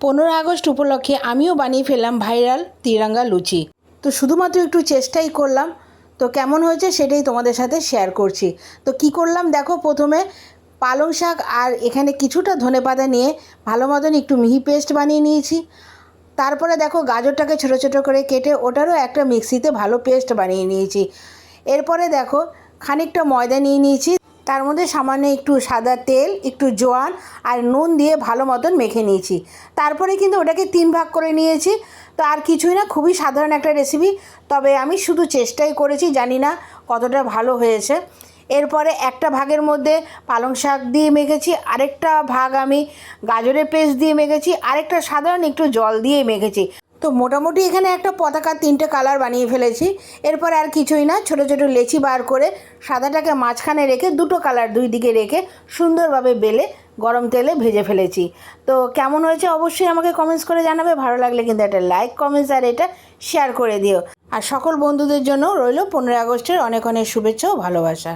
15 August উপলক্ষে আমিও বানিয়ে ফেললাম ভাইরাল তিরঙ্গা লুচি। তো শুধুমাত্র একটু চেষ্টাই করলাম, তো কেমন হয়েছে সেটাই তোমাদের সাথে শেয়ার করছি। তো কি করলাম দেখো, প্রথমে পালং শাক আর এখানে কিছুটা ধনেপাতা নিয়ে ভালো মতন একটু মিহি পেস্ট বানিয়ে নিয়েছি। তারপরে দেখো গাজরটাকে ছোটো ছোটো করে কেটে ওটারও একটা মিক্সিতে ভালো পেস্ট বানিয়ে নিয়েছি। এরপরে দেখো খানিকটা ময়দা নিয়ে নিয়েছি, তার মধ্যে সামান্য একটু সাদা তেল, একটু জোয়ান আর নুন দিয়ে ভালো মতন মেখে নিয়েছি। তারপরে কিন্তু ওটাকে 3 ভাগ করে নিয়েছি। তো আর কিছুই না, খুবই সাধারণ একটা রেসিপি, তবে আমি শুধু চেষ্টাই করেছি, জানি না কতটা ভালো হয়েছে। এরপরে একটা ভাগের মধ্যে পালং শাক দিয়ে মেখেছি, আরেকটা ভাগ আমি গাজরের পেস্ট দিয়ে মেখেছি, আরেকটা সাধারণ একটু জল দিয়ে মেখেছি। তো মোটামুটি এখানে একটা পতাকার 3টে কালার বানিয়ে ফেলেছি। এরপর আর কিছুই না, ছোটো ছোটো লেচি বার করে সাদাটাকে মাঝখানে রেখে দুটো কালার দুই দিকে রেখে সুন্দরভাবে বেলে গরম তেলে ভেজে ফেলেছি। তো কেমন হয়েছে অবশ্যই আমাকে কমেন্টস করে জানাবে। ভালো লাগলে কিন্তু একটা লাইক, কমেন্টস আর এটা শেয়ার করে দিও। আর সকল বন্ধুদের জন্য রইল 15 আগস্টের অনেক অনেক শুভেচ্ছা ও ভালোবাসা।